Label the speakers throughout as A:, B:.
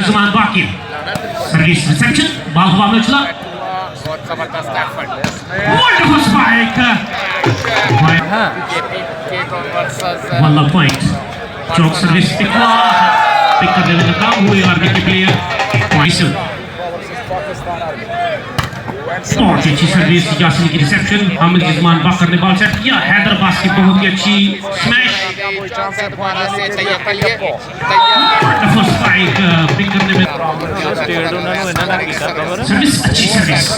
A: जुमान बाकी service reception ball हवा में उछला
B: बहुत जबरदस्त एफर्ट
A: वंडरफुल स्पाइक वाला पॉइंट चौक सर्विस पिक करने में काम हुए आर्मी के प्लेयर पॉइंट बहुत अच्छी सर्विस यासिन की रिसेप्शन हामिद जिस्मान बाकर ने बॉल सेट किया हैदराबाद की बहुत ही अच्छी स्मैश वंडरफुल स्पाइक पिक करने में सर्विस अच्छी सर्विस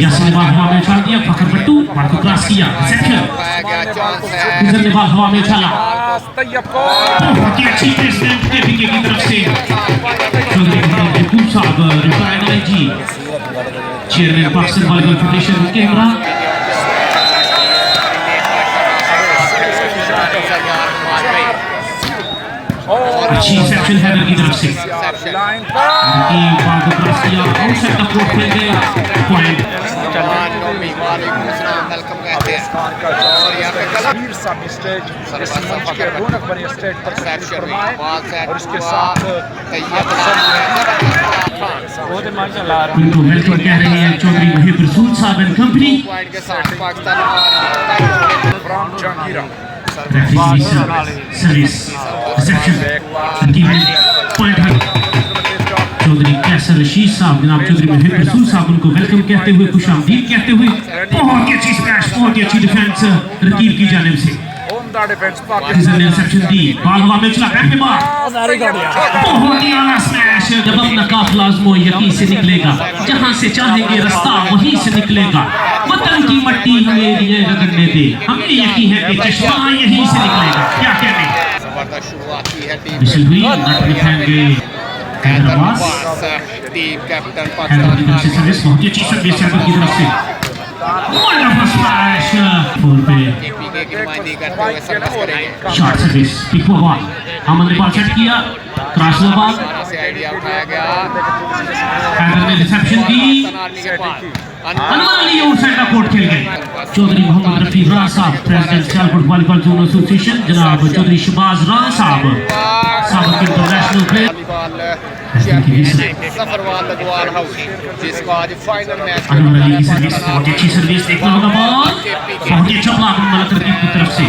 A: यासिन ने बॉल हवा में उछाल दिया फखर बट्टू बॉल को क्रॉस किया रिसेप्शन गुजर ने बॉल हवा में उछाला बहुत ही अच्छी प्लेसमेंट केपी की तरफ से चौधरी मोहम्मद महबूब साहब retired IG chairman Pakistan volleyball federation camera अच्छी रिसेप्शन हैदर की तरफ से उनकी बॉल को क्रॉस किया आउटसाइड द कोर्ट खेल गए पॉइंट
B: वेलकम कहते हैं और यहाँ पे कलर सा मिस्टेक रौनक बनी स्टेट पर और इसके साथ
A: इनको वेलकम कह रहे हैं चौधरी वहीद रसूल साहब एंड कंपनी
B: के साथ Pakistan
A: service reception point Chaudhry Qaiser Rashid Sahab जनाब चौधरी वहीद रसूल साहब उनको वेलकम कहते हुए खुशामदीद कहते हुए बहुत ही अच्छी स्मैश बहुत ही अच्छी डिफेंस रकीब की जानिब से रिसेप्शन दी बॉल हवा में चला बैक पे बार बहुत ही आला स्मैश जब अपना काफिला आज़मो यकीन से निकलेगा जहां से चाहेंगे रास्ता वहीं से निकलेगा वतन की मट्टी हमें ये रगड़ने दे हमें यकीन है कि चश्मा यहीं से निकलेगा क्या कहने
B: जबरदस्त शुरुआत की है टीम
A: मिशेल हुई नट दिखाएंगे हैदराबाद
B: टीम कैप्टन
A: हैदराबाद की तरफ से सर्विस बहुत ही अच्छी सर्विस हैदर की तरफ से वंडरफुल स्मैश फोर पे शॉर्ट सर्विस पिक बॉल अमन ने बॉल सेट किया क्रॉस बॉल हैदर ने reception the Anwar Ali outside the court खेल गए चौधरी मोहम्मद रफी राना साहब president Sialkot volleyball zone association जनाब चौधरी शहबाज राना साहब साबिक इंटरनेशनल प्लेयर
B: सफरवाल लगवाल हाउस जिसको आज फाइनल मैच
A: अनवर अली की सर्विस बहुत अच्छी सर्विस देखना होगा बॉल बहुत ही अच्छा ब्लॉक मलक रकीब की तरफ से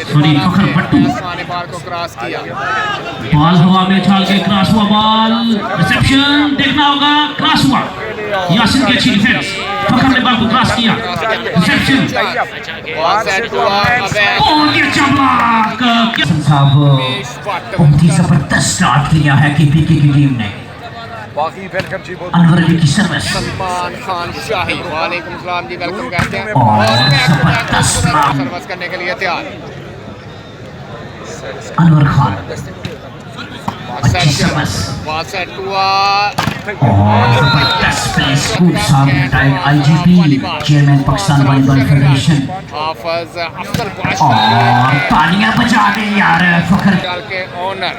A: सॉरी फखर बट्टू
B: बाल को क्रॉस किया
A: बॉल हवा में उछाल के क्रॉस हुआ बॉल रिसेप्शन देखना होगा क्रॉस हुआ यासिन की अच्छी डिफेंस फखर ने बॉल को क्रॉस किया रिसेप्शन बहुत ही अच्छा ब्लॉक साहब बहुत ही जबरदस्त स्टार्ट किया है केपीके की टीम ने अनवर अली की सर्विस
B: सलमान खान शाही वालेकुम सलाम जी वेलकम कहते हैं सर्विस करने के लिए तैयार
A: अनवर खान अच्छी सर्विस
B: सेट हुआ
A: जबरदस्त place good Sahab retired IGP chairman Pakistan volleyball federation
B: Hafiz Afzal
A: और तालियां बजा दे यार फखर
B: के ओनर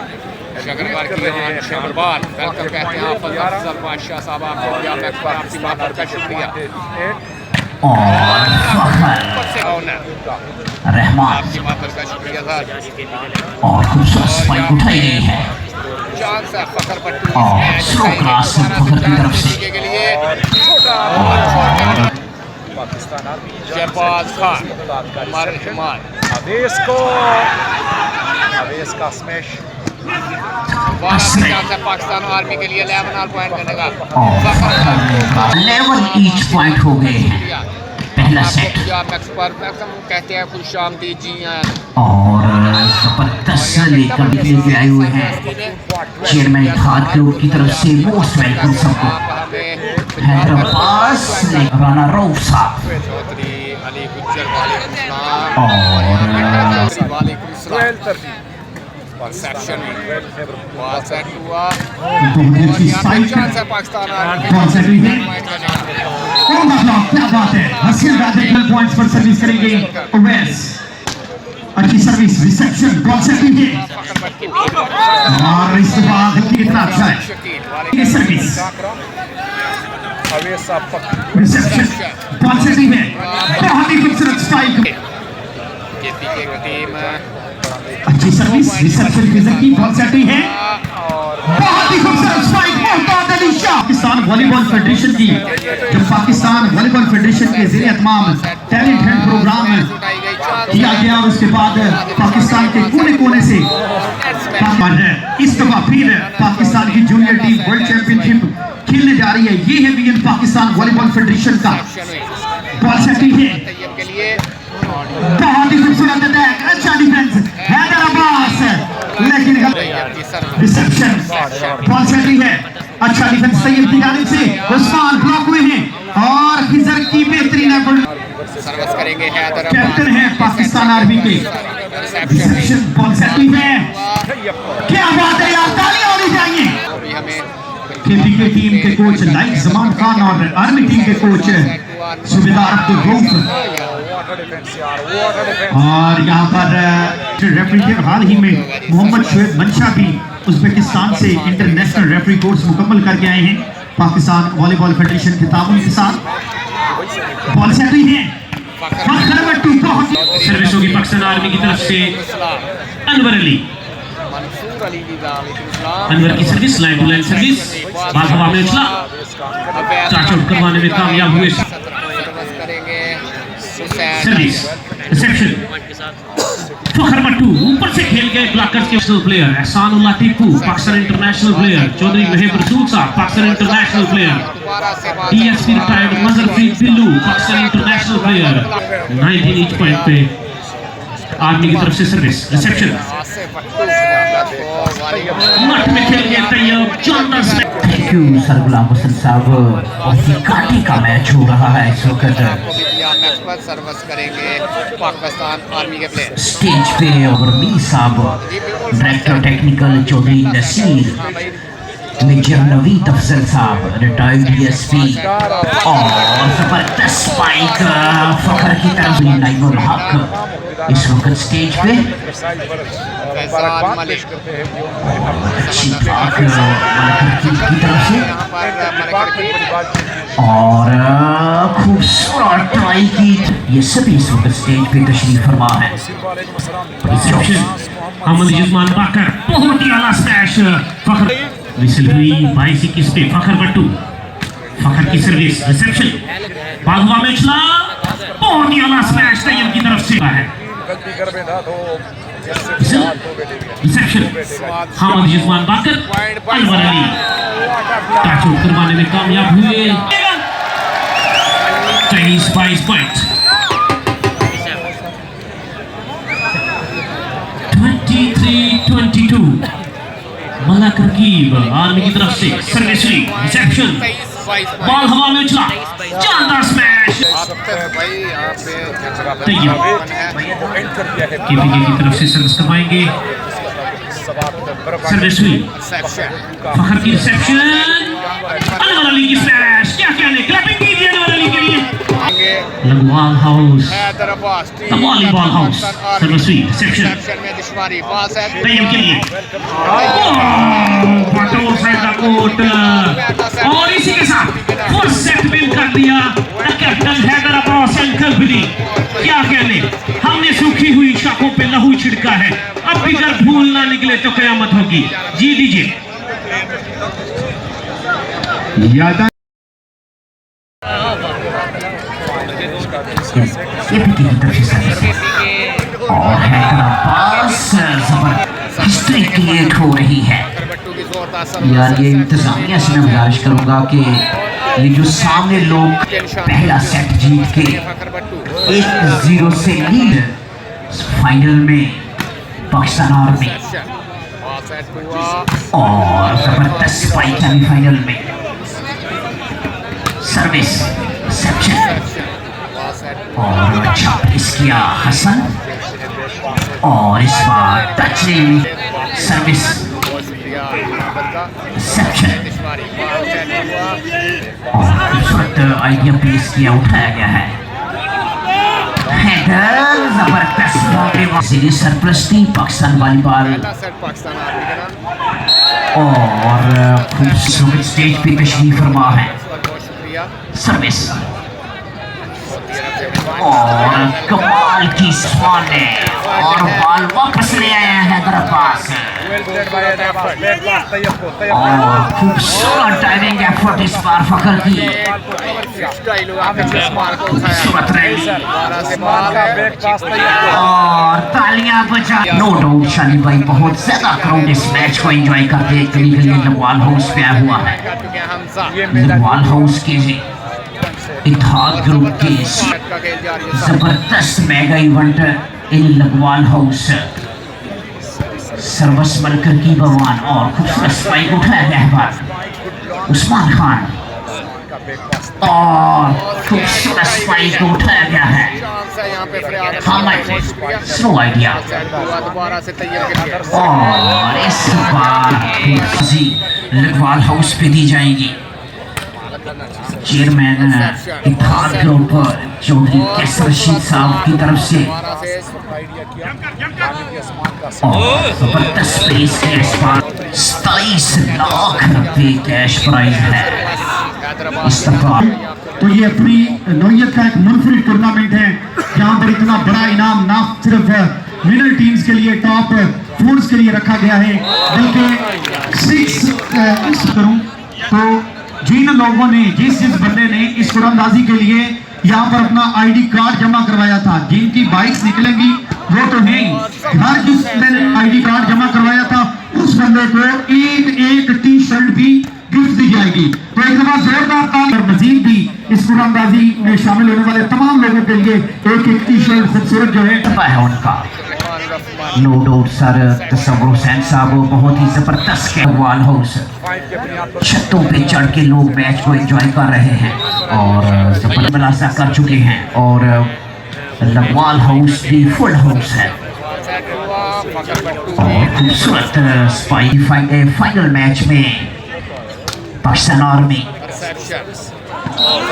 B: शगरबार की शगरबार वेलकम कहते हैं हाफिज अफजल बादशाह साहब आपको आपकी बात का शुक्रिया
A: और फखर
B: ओनर
A: रहमान
B: आपकी बात का शुक्रिया सर
A: और खूबसूरत स्पाइक उठाई गई है
B: चांस है फखर बट्टू
A: और स्लो क्रॉस फखर की तरफ से
B: के लिए पाकिस्तान आर्मी शहबाज खान उमर इमाम अवेस का स्मैश पाकिस्तान आर्मी के लिए 11 पॉइंट करने का
A: 11 ईच पॉइंट हो गए हैं पहला सेट
B: कहते हैं खुशामदीद जी
A: और जबरदस्त लेकर लेके आए हुए हैं चेयरमैन खाद क्लब की तरफ से मोस्ट वेलकम सबको हैदराबाद से राना रऊफ साहब
B: परसेप्शन सेट हुआ पाकिस्तान
A: क्या बात है हसीन रैडिकल पॉइंट्स पर सर्विस करेंगे ओवेस अच्छी सर्विस रिसेप्शन बॉल सेटिंग है और इस बाद कितना अच्छा है ये सर्विस रिसेप्शन बॉल सेटिंग है बहुत ही खूबसूरत स्ट्राइक
B: टीम
A: अच्छी सर्विस रिसेप्शन की बॉल सेटिंग है बहुत ही खूबसूरत
C: पाकिस्तान वॉलीबॉल फेडरेशन की, जब पाकिस्तान वॉलीबॉल फेडरेशन के ज़रिए तमाम टैलेंट हंट प्रोग्राम किया गया और उसके बाद पाकिस्तान के कोने कोने से इस दफा फिर पाकिस्तान की जूनियर टीम वर्ल्ड चैंपियनशिप खेलने जा रही है। ये है विजन पाकिस्तान वॉलीबॉल फेडरेशन का। बॉल सेटिंग है, बहुत ही खूबसूरत अटैक, अच्छा डिफेंस, हैदर अब्बास, लेकिन रिसेप्शन। बॉल सेटिंग है, अच्छा डिफेंस तैयब की जानिब से, उस्मान ब्लॉक हुए हैं और खिजर की बेहतरीन
D: सर्विस करेंगे हैदर
C: कैप्टन है पाकिस्तान आर्मी के। रिसेप्शन, बॉल सेटिंग है, क्या बात है यार, तालियां होनी चाहिए। केपीके टीम के कोच लाइक जमान खान और आर्मी टीम के कोच सुबेदार अब्दुल रऊफ, और यहाँ पर रेफरी हाल ही में मोहम्मद शुएब मंशा भी उज्बेकिस्तान से इंटरनेशनल रेफरी कोर्स मुकम्मल करके आए हैं पाकिस्तान वॉलीबॉल फेडरेशन के ताउन के साथ। बॉल सेट हुई है,
A: सर्विस होगी पाकिस्तान आर्मी की तरफ से। अनवर अली, अनवर की service, line to line service, ball हवा में उछला, चार्ज आउट करवाने में कामयाब हुए। सर्विस, रिसेप्शन, फखर बट्टू ऊपर से खेल गए ब्लॉकर्स के player Ehsanullah Tipu, Pakistan international player Chaudhry Mahab Rasool Sahab, Pakistan international player DSP retired Mazhar Farid Billu, Pakistan international player 19 each point पे आर्मी की तरफ से सर्विस। रिसेप्शन, मठ में खेल गए तैयब जॉनस।
C: Thank you sir Ghulam Hasan Sahab, बहुत ही काटे का मैच हो रहा है इस वक्त।
D: सर्विस करेंगे पाकिस्तान आर्मी के प्लेयर।
C: स्टेज पे और मीर साहब, director technical Chaudhry Naseer, major Naveed Afzal साहब रिटायर्ड डीएसपी, और जबरदस्त स्पाइक फखर की तरफ नाइमुल हक इस वक्त स्टेज पे। अच्छी पाक मलकर की तरफ से, और खूबसूरत ट्राई की, ये सभी इस वक्त स्टेज पे तशरीफ फरमा है।
A: अहमद जजमान बाकर, बहुत ही आला स्मैश, फखर विसल हुई 22-21 पे। फखर बट्टू, फखर की सर्विस, रिसेप्शन, बागवा में उछला, बहुत ही आला स्मैश तैयब की तरफ से है। रिसेप्शन, अहमद जजमान बाकर, अनवर अली टच आउट करवाने में कामयाब हुए। 23-22 पॉइंट, 23-22 मलक रकीब आर्मी की तरफ से सर्विस हुई। रिसेप्शन, बॉल हवा में उछला, शानदार स्मैश तैयब। केपीके की तरफ से सर्विस करवाएंगे, सर्विस हुई, फखर की रिसेप्शन, अनवर अली की स्मैश, क्या कहने, क्लैपिंग कीजिए अनवर अली के लिए। लंगवाल हाउस, वॉलीबॉल हाउस, सर्विस हुई, रिसेप्शन तैयब के लिए, पटोल साइड का कोट, और इसी के साथ फर्स्ट सेट विन कर दिया कैप्टन हैदर अब्बास अंकल बिली। क्या कहने, हमने सूखी हुई शाखों पे लहू छिड़का है, अब भी अगर भूल ना निकले तो कयामत होगी। जी दीजिए।
C: और हैदर अब्बास हिस्ट्री क्रिएट हो रही है यार। ये इंतजामिया से मैं गुजारिश करूंगा कि ये जो सामने लोग पहला सेट जीत के 1-0 से लीड फाइनल में पाकिस्तान आर्मी, और जबरदस्त फाइट सेमीफाइनल में सर्विस, रिसेप्शन, और अच्छा प्रेस किया हसन, और इस बार टच सर्विस, रिसेप्शन, और खूबसूरत आइडिया पेश किया, उठाया गया है। हैदर जबरदस्त सीरीज सरप्रस्ती पाकिस्तान वॉलीबॉल, और खूबसूरत स्टेज पे तशरीफ फरमा है। सर्विस,
A: और कमाल की स्पॉट है और बॉल वापस ले आया है Hyderabad
B: Well played by Hyderabad. Back pass Tayyab को, Tayyab
A: और खूबसूरत टाइमिंग एफर्ट इस बार फखर की
D: स्टाइल हुआ फिर मार को उठाया
A: खूबसूरत रैली
B: इस्माल का back pass Tayyab को।
A: और तालियां बजा। नो डाउट शाली भाई बहुत ज्यादा क्राउड इस मैच को एंजॉय करते हैं क्योंकि ये लखवाल हाउस पे आया हुआ है।
D: कर चुके हैं हमजा
B: ये मैदान
A: लखवाल हाउस के इत्तेहाद ग्रुप के
D: का खेल जारी है
A: जबरदस्त mega event in Lakhwal house सर्वस मलकर की भगवान और खूबसूरत स्पाइक उठाया गया है बार उस्मान खान
B: का back pass
A: और खूबसूरत स्पाइक उठाया गया है
D: चांस है यहाँ पे फरियाद
A: हामिद स्लो आइडिया
D: दोबारा से तैयार करके
A: और इस बार जी लखवाल हाउस पे दी जाएगी चेयरमैन इत्तेहाद ग्रुप चौधरी कैसर रशीद साहब की तरफ से
D: दोबारा से
B: आइडिया किया हामिद इस्माल का
A: और जबरदस्त पेश है इस बार 27 लाख रुपए कैश प्राइज है इस दफा।
C: तो ये अपनी नौयत का एक मुनफरिद टूर्नामेंट है जहाँ पर इतना बड़ा इनाम ना सिर्फ विनर टीम्स के लिए टॉप फोर्स के लिए रखा गया है बल्कि 6 करूं तो जिन लोगों ने जिस बंदे ने इस कुरानंदाजी के लिए यहाँ पर अपना आईडी कार्ड जमा करवाया था जिनकी बाइक्स निकलेंगी वो तो है ही हर जिसने आईडी कार्ड जमा करवाया था उस बंदे को एक टी शर्ट भी गिफ्ट दी जाएगी। तो एक दफा जोरदार ताली और मजीद भी इस कुरानंदाजी में शामिल होने वाले तमाम लोगों के लिए एक टी शर्ट खूबसूरत जो है
A: उनका नो डाउट सर तसव्वुर हुसैन साहब बहुत ही जबरदस्त लखवाल हाउस छतों पे चढ़ के लोग मैच को एंजॉय कर रहे हैं और जबरदस्त मुलाजा कर चुके हैं और लखवाल हाउस भी फुल हाउस है और खूबसूरत फाइनल मैच में Pakistan army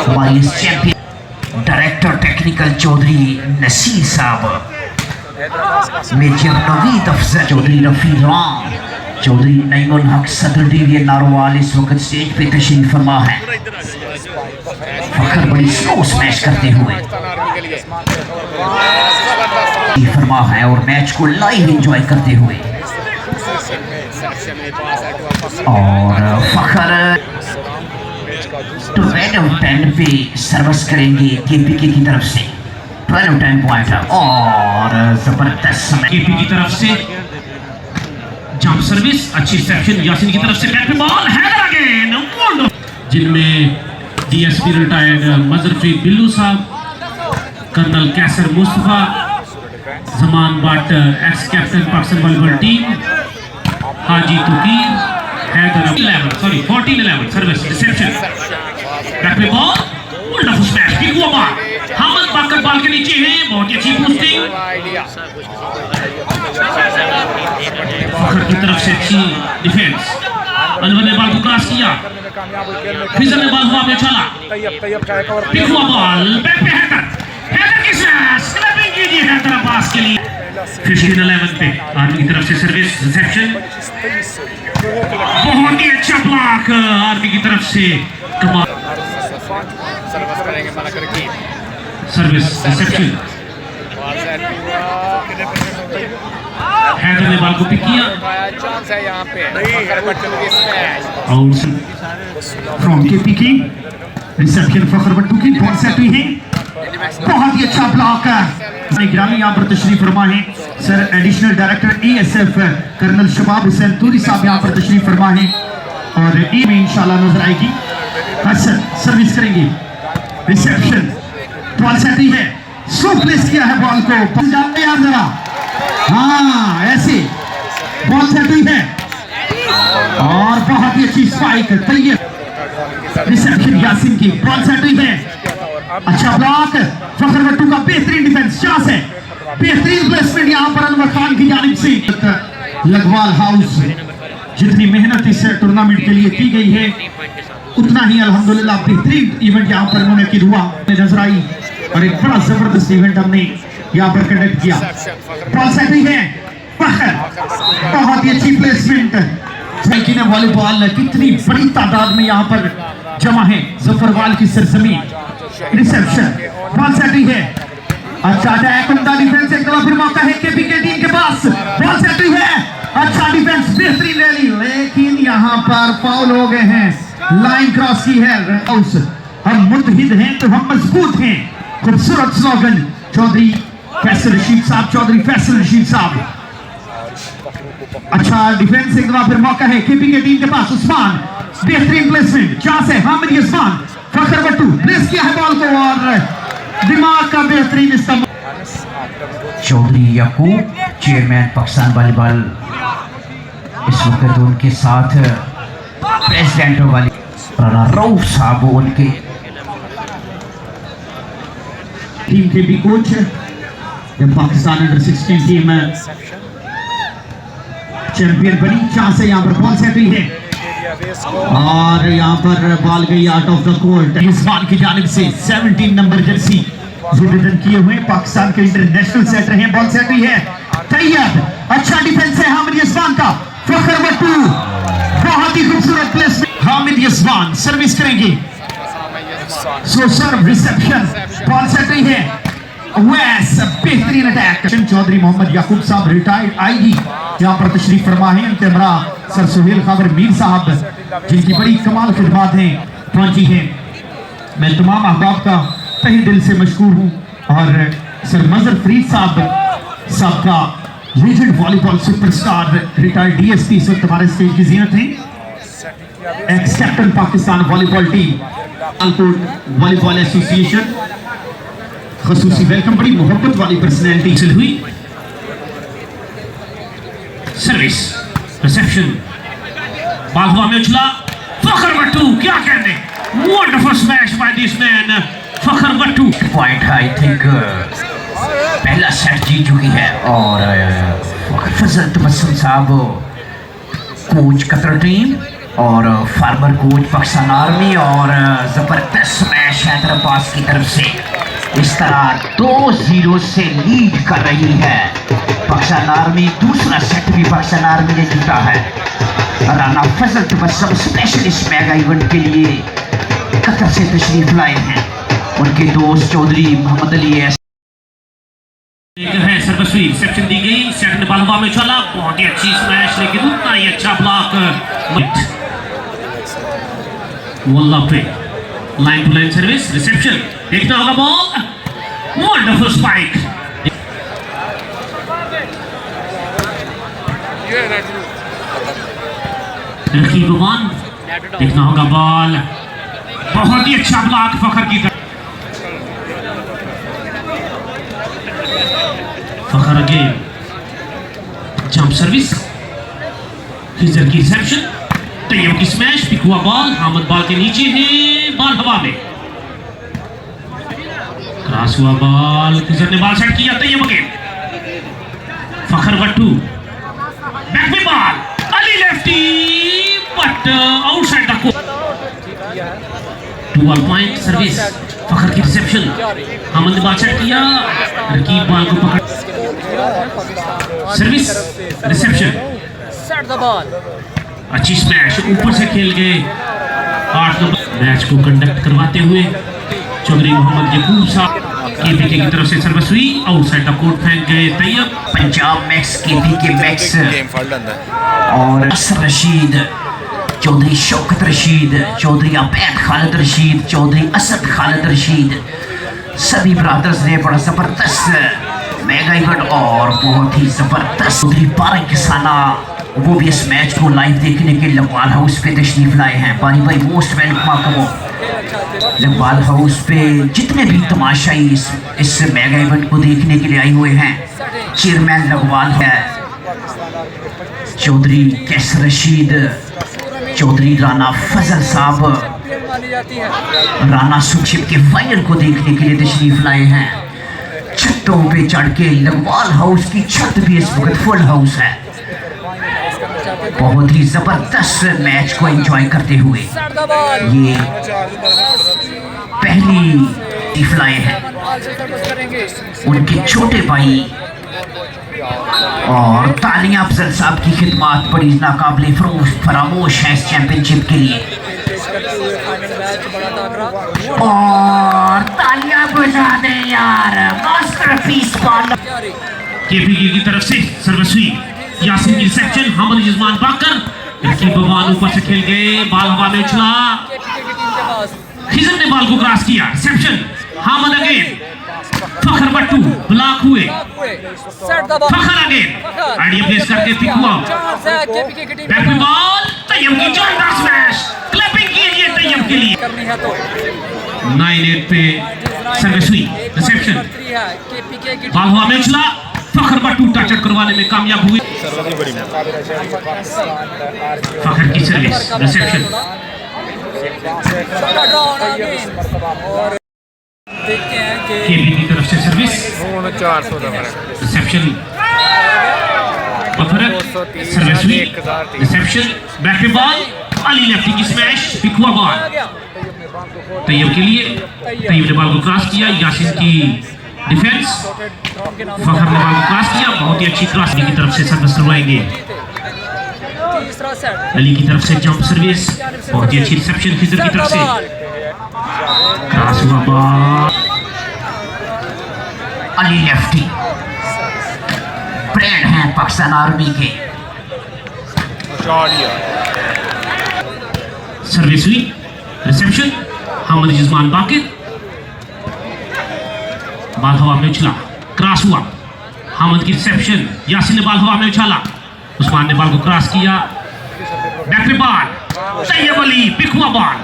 A: vice champion director technical Chaudhry Naseer साहब मेजर नवीद अफजल चौधरी रफी राम चौधरी नईमुल हक सदर डिवीजन नारोवाल इस वक्त स्टेज पे तशरीफ फरमा है फखर बड़ी स्लो स्मैश करते हुए फरमा है और मैच को लाइव एंजॉय करते हुए और फखर तो रेड आउट 10 पे सर्विस करेंगे केपीके की तरफ से 12 पॉइंट और जबरदस्त केपी की तरफ से जंप सर्विस अच्छी रिसेप्शन यासिन की तरफ से बैक पे बॉल हैदर अगेन जिनमें DSP retired Mazhar Farid Billu Sahab colonel Qaiser Mustafa Zaman Bhatt ex captain Pakistan volleyball team Haji Tauqeer Haider 14-11 service reception back पे बॉल वंडरफुल स्मैश किक हुआ बॉल हामिद बाकर बॉल के नीचे है बहुत ही अच्छी पोस्टिंग फखर की तरफ से अच्छी डिफेंस अनवर ने बॉल को क्रॉस किया फिजर ने बॉल हुआ पे चला
B: तैयब का एक और
A: पिक हुआ बॉल बैक पे हैदर की स्क्रैपिंग कीजिए हैदराबाद के लिए 15-11 पे आर्मी की तरफ से सर्विस रिसेप्शन बहुत ही अच्छा ब्लॉक आर्मी की तरफ से कमाल
D: सर्विस करेंगे मलकर की
A: सर्विस रिसेप्शन हैदर ने बॉल को पिक किया
D: चांस है यहाँ पे मगर बट्टू की स्मैश
C: और फ्रॉम केपीके रिसेप्शन फखर बट्टू की बॉल सेट हुई है बहुत ही अच्छा ब्लॉक ग्रामी यहाँ पर तशरीफ फरमा है sir additional director ASF colonel Shabab Hussain Turi साहब यहाँ पर तशरीफ फरमा है और ए में इंशाल्लाह नजर आएगी हसन सर्विस करेंगे रिसेप्शन बॉल सेट हुई है स्लो प्लेस किया है बॉल को जाते यार जरा हाँ ऐसे बॉल सेट हुई है और बहुत ही अच्छी स्पाइक तैयब रिसेप्शन यासिन की बॉल सेट हुई है अच्छा ब्लॉक फखर बट्टू का बेहतरीन डिफेंस चांस है बेहतरीन प्लेसमेंट यहाँ पर अनवर खान की जानिब से लखवाल हाउस जितनी मेहनत इस टूर्नामेंट के लिए की गई है उतना ही अल्हम्दुलिल्लाह बेहतरीन इवेंट यहाँ पर मुनक्किद हुआ नजर आई और एक बड़ा जबरदस्त इवेंट हमने यहाँ पर कंडक्ट किया बॉल सेट हुई है फखर बहुत ही अच्छी प्लेसमेंट वॉलीबॉल कितनी बड़ी तादाद में यहाँ पर जमा है जफरवाल की सरजमीन रिसेप्शन बॉल सेट हुई है अच्छा अटैक, उनका डिफेंस, एक दफा फिर मौका है केपी के टीम के पास, बॉल सेट हुई है, अच्छा डिफेंस, बेहतरीन रैली, लेकिन यहाँ पर फाउल हो गए हैं, लाइन क्रॉस की है। हम मुतहिद हैं तो हम मजबूत हैं, खूबसूरत स्लोगन चौधरी फैसल रशीद साहब, चौधरी फैसल रशीद साहब। अच्छा डिफेंस, एक दफा फिर मौका है केपी के टीम के पास, उस्मान, बेहतरीन प्लेसमेंट, चांस है हामिद यजमान, फखर बट्टू प्लेस किया है बॉल को और दिमाग का बेहतरीन इस्तेमाल।
E: चौधरी याकूब चेयरमैन पाकिस्तान वॉलीबॉल, इस वक्त उनके साथ प्रेसिडेंट वाली रऊफ साहब उनके
C: टीम के भी कोच, जब पाकिस्तान अंडर 16 टीम चैंपियन बनी। चांस है यहाँ पर, बॉल सेट हुई है और यहाँ पर बॉल गई आउट ऑफ द कोर्ट। यजमान की जानिब से 17 नंबर जर्सी रिटर्न किए हुए पाकिस्तान के इंटरनेशनल सेटर हैं, बॉल सेट हुई है, तैयार, अच्छा डिफेंस है हामिद यजमान का, फखर बट्टू, बहुत ही खूबसूरत प्लेसमेंट, हामिद यजमान सर्विस करेंगे, सो सर्व रिसेप्शन, बॉल सेट हुई है, वैस बेहतरीन अटैक। चौधरी मोहम्मद याकूब साहब रिटायर्ड आईजी यहाँ पर तशरीफ फरमा है, इनके हमरा सर सुहेल खबर मीर साहब जिनकी बड़ी कमाल खिदमत हैं पहुंची हैं। मैं तमाम अहबाब का तहे दिल से मशकूर हूँ और सर मजर फरीद साहब का legend volleyball superstar retired DSP इस वक्त हमारे स्टेज की जीनत हैं, x captain Pakistan volleyball team, volleyball association खसूसी वेलकम, बड़ी मोहब्बत वाली पर्सनैलिटी से हुई। सर्विस रिसेप्शन, बाल हवा में उछला, फखर बट्टू, क्या कहने, wonderful smash by this man Fakhar Battu.
E: Point I think पहला सेट जीत चुकी है और Fazal Tabassum Sahab coach Qatar team और फार्मर कोच पाकिस्तान आर्मी और जबरदस्त स्मैश हैदराबाद की तरफ से इस तरह 2-0 से लीड कर रही है पाकिस्तान आर्मी। दूसरा सेट भी पाकिस्तान आर्मी ने जीता है। राना फजल तबस्सुम स्पेशलिस्ट मेगा इवेंट के लिए कतर से तशरीफ लाए हैं, उनके दोस्त चौधरी मोहम्मद अली है।
A: सर्वस्वी रिसेप्शन दी गई, सेट ने बाल हवा में चला, बहुत ही अच्छी स्मैश, लेकिन उतना ही अच्छा ब्लॉक वल्ला पे, line to line service reception, देखना होगा ball, wonderful spike, Raqib Aman, देखना होगा बॉल, बहुत ही अच्छा ब्लॉक फखर की तरफ, फखर अगेन जंप सर्विस, खिजर की रिसेप्शन, तैयब की स्मैश, पिक हुआ बॉल, हामिद बॉल के नीचे है, बॉल हवा में, क्रॉस हुआ बॉल, खिजर ने बॉल सेट किया, तैयब अगेन, फखर बट्टू, बैक में ball, Ali lefty, but outside the court, 2 point service, Fakhar की रिसेप्शन, हामिद ने बॉल सेट किया, रकीब बॉल को पकड़, सर्विस रिसेप्शन, अच्छी स्मैश, ऊपर से खेल गए 8 नंबर। मैच को कंडक्ट करवाते हुए चौधरी मोहम्मद याकूब साहब केपी की तरफ से सर्विस हुई, आउटसाइड द कोर्ट फेंक गए तैयब।
E: पंजाब मैक्स केपी के मैक्स और असर रशीद, चौधरी शौकत रशीद, चौधरी अबैद खालिद रशीद, चौधरी असद खालिद रशीद, सभी ब्रदर्स ने बड़ा जबरदस्त मेगा इवेंट और बहुत ही जबरदस्त चौधरी बारह किसाना, वो भी इस मैच को लाइव देखने के लकवाल हाउस पे तशरीफ लाए हैं। बारी भाई मोस्ट वेलकम, लकवाल हाउस पे जितने भी तमाशाई इस मेगा इवेंट को देखने के लिए आए हुए हैं, चेयरमैन लकवाल है चौधरी कैसर रशीद, चौधरी राना फजल साहब राना सुखशिप के फाइनल को देखने के लिए तशरीफ लाए हैं। छतों पे चढ़ के लकवाल हाउस की छत भी इस वक्त फुल हाउस है, बहुत ही जबरदस्त मैच को एंजॉय करते हुए ये पहली टिफलाएं हैं उनके छोटे भाई और तालियां अफजल साहब की खिदमत बड़ी नाकाबिले फरामोश है इस चैंपियनशिप के लिए।
F: हुए फाइनल मैच बड़ा टाकरा
E: और तालियां बजा दे यार, मास्टरपीस बॉल।
A: केपीके की तरफ से सर्विस हुई, यासिन की रिसेप्शन, हमद यजमान बाकर, इनकी बवान ऊपर से खेल गए, बाल हवा में उछला,
F: केपीके की टीम के पास
A: खिजर ने बॉल को क्रॉस किया, रिसेप्शन, हमद अगेन, फखर बट्टू ब्लॉक हुए,
F: set the ball,
A: Fakhar again, idea place करके पिक हुआ,
F: चांस है केपीके की टीम
A: बैक में बॉल, तैयब की जोरदार स्मैश, क्लैपिंग कीजिए तैयब के लिए।
F: करनी है तो
A: 9-8 पे सर्विस हुई, रिसेप्शन,
F: केपीके की
A: बाल हवा में उछला, फखर बट्टू टच करवाने में कामयाब हुए, फखर की सर्विस, रिसेप्शन,
F: और देखते हैं कि
A: केपी की तरफ से सर्विस, रिसेप्शन, फखर, सर्विस हुई, रिसेप्शन, बैक पे बॉल, अली लेफ्टी की स्मैश, पिक हुआ बॉल तैयब के लिए, तैयब ने बॉल को क्रॉस किया, यासिन की डिफेंस, फखर ने बॉल को क्रॉस किया, बहुत ही अच्छी क्रॉस की तरफ से सर्विस करवाएंगे,
F: तीसरा सेट
A: अली की तरफ से जंप सर्विस, बहुत ही अच्छी रिसेप्शन खिजर की तरफ से, क्रॉस हुआ बॉल,
E: अली लेफ्टी ब्रेड हैं पाकिस्तान आर्मी के।
A: सर्विस हुई, रिसेप्शन, हमद यजमान बाकिर, बाल हवा में उछला, क्रॉस हुआ, हमद की रिसेप्शन, यासिन ने बाल हवा में उछाला, उस्मान ने बॉल को क्रॉस किया, बैक पे बॉल, तैयब अली, पिक हुआ बॉल,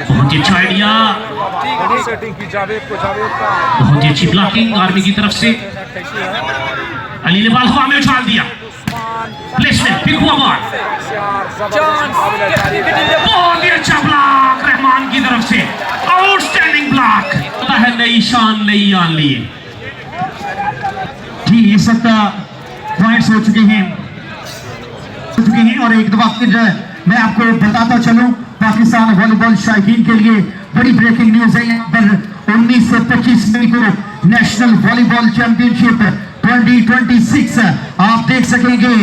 A: बहुत ही अच्छा आइडिया, बहुत ही अच्छी ब्लॉकिंग आर्मी की तरफ से, अली ने बॉल हवा में उछाल दिया, प्लेसमेंट, पिक हुआ बॉल, बहुत ही अच्छा ब्लॉक रहमान की तरफ से, आउटस्टैंडिंग ब्लॉक, पता है नई शान नई आन लिए।
C: जी इस वक्त पॉइंट्स हो चुके हैं और एक दफा फिर मैं आपको बताता चलूं, पाकिस्तान वॉलीबॉल शायकीन के लिए बड़ी ब्रेकिंग न्यूज है। यहाँ पर 19 से 25 मई को नेशनल वॉलीबॉल चैंपियनशिप 2026 आप देख सकेंगे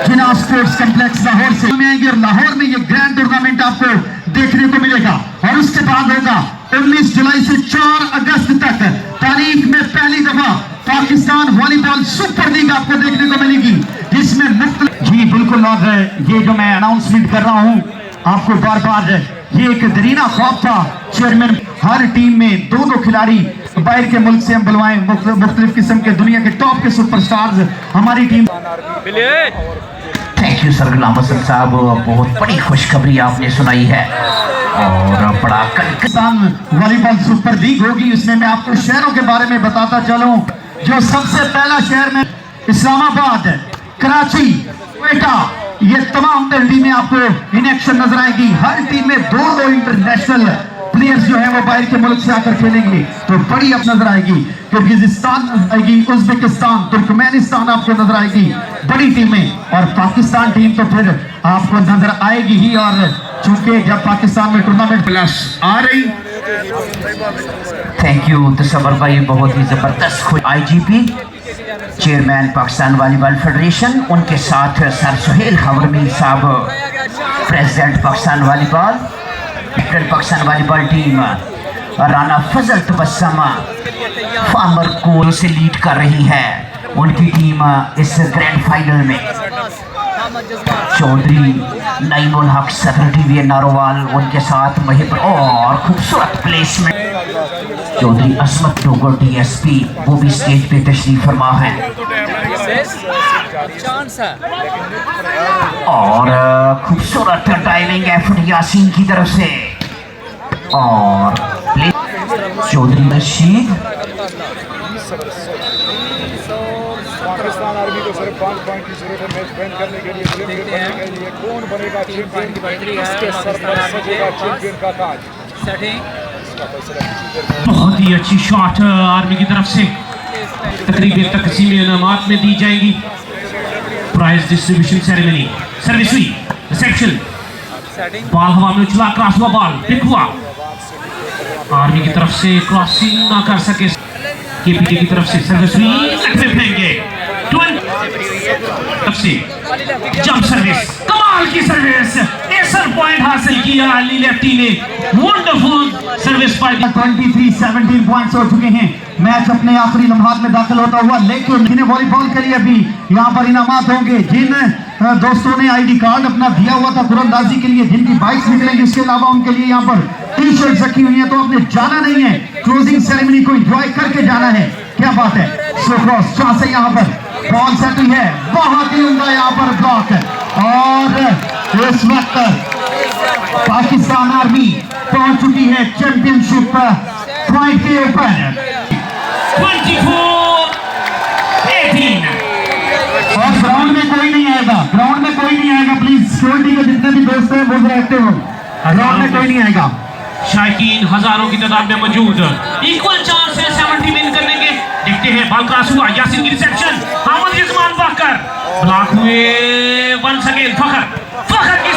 C: जिना स्पोर्ट्स कॉम्प्लेक्स लाहौर से में आएंगे और लाहौर में ये ग्रैंड टूर्नामेंट आपको देखने को मिलेगा। और उसके बाद होगा 19 जुलाई से 4 अगस्त तक तारीख में पहली दफा पाकिस्तान वॉलीबॉल सुपर लीग आपको देखने को मिलेगी, जिसमें मुख्तलिफ जी बिल्कुल। और ये जो मैं अनाउंसमेंट कर रहा हूँ आपको बार बार, ये एक दरीना ख्वाब था चेयरमैन, हर टीम में 2-2 खिलाड़ी बाहर के मुल्क से हम बुलवाएं, मुख्तलिफ किस्म के दुनिया के टॉप के सुपरस्टार्स हमारी team.
E: Thank you sir Ghulam Hasan Sahab, बहुत बड़ी खुशखबरी आपने सुनाई है और बड़ा
C: पाकिस्तान वॉलीबॉल सुपर लीग होगी। उसमें मैं आपको शहरों के बारे में बताता चलूं, जो सबसे पहला शहर में इस्लामाबाद, कराची, क्वेटा, ये तमाम टीमें आपको इन एक्शन नजर आएगी। हर टीम में 2-2 इंटरनेशनल प्लेयर्स जो है वो बाहर के मुल्क से आकर खेलेंगे, तो बड़ी अब नजर आएगी। किर्गिस्तान आएगी, उज्बेकिस्तान, तुर्कमेनिस्तान आपको नजर आएगी, बड़ी टीमें। और पाकिस्तान टीम तो फिर आपको नजर आएगी ही। और चूंकि जब पाकिस्तान में टूर्नामेंट प्लस आ रही।
E: थैंक यू तसव्वुर भाई, बहुत ही जबरदस्त। IGP chairman Pakistan volleyball federation, उनके साथ sir Suhail Khawarmi Sahab president Pakistan volleyball, captain Pakistan volleyball team Rana Fazal Tabassum former को से लीड कर रही है। उनकी टीम इस ग्रैंड फाइनल में चौधरी नईमुल हक सदर टीवी नारोवाल, उनके साथ महिब और खूबसूरत प्लेसमेंट चौधरी असमत डोगर डीएसपी, वो भी स्टेज पे तशरीफ फरमा है। और खूबसूरत डाइविंग एफर्ट यासीन की तरफ से, और चौधरी रशीद
B: पाकिस्तान आर्मी को सिर्फ 5 पॉइंट की जरूरत है मैच बैन करने के लिए, करने के लिए। कौन बनेगा चैंपियन, किसके सर पर सजेगा चैंपियन का ताज।
A: बहुत ही अच्छी शॉट आर्मी की तरफ से, तकरीबन तकसीम इनामात में दी जाएगी। प्राइज डिस्ट्रीब्यूशन सेरेमनी, सर्विस हुई, रिसेप्शन, बॉल हवा में उछला, क्रॉस हुआ बॉल, पिक हुआ, आर्मी की तरफ से क्रॉसिंग ना कर सके, केपीके की तरफ से सर्विस हुई, फेंकेंगे तरफ से जंप सर्विस, कमाल की सर्विस, एसर पॉइंट किया अली लेफ्टी ने, वंडरफुल सर्विस बाय
C: 23-17 पॉइंट्स हो चुके हैं। मैच अपने आखिरी लम्हात में दाखिल होता हुआ, लेकिन जिन्हें वॉलीबॉल के लिए भी यहाँ पर इनामात होंगे, जिन दोस्तों ने आईडी कार्ड अपना दिया हुआ था कुरंदाजी के लिए, जिनकी बाइक्स निकलेंगी, इसके अलावा उनके लिए यहाँ पर टी शर्ट रखी हुई है, तो आपने जाना नहीं है, क्लोजिंग सेरेमनी को एंजॉय करके जाना है। क्या बात है, स्लो क्रॉस चांस है यहाँ पर, बॉल सेट हुई है, बहुत ही उम्दा यहाँ पर ब्लॉक, और इस वक्त पाकिस्तान आर्मी पहुंच चुकी है चैंपियनशिप पॉइंट के ऊपर
A: 24-18।
C: और ग्राउंड में कोई नहीं आएगा, ग्राउंड में कोई नहीं आएगा, प्लीज सिक्योरिटी के जितने भी दोस्त हैं वो रहते हो, ग्राउंड में कोई नहीं आएगा।
A: शायकीन हजारों की तादाद में मौजूद, इक्वल चांस है 70 विन करने के। देखते हैं बॉल क्रॉस हुआ, यासिन की रिसेप्शन, हामिद यजमान वाकर ब्लॉक हुए, वंस अगेन फखर की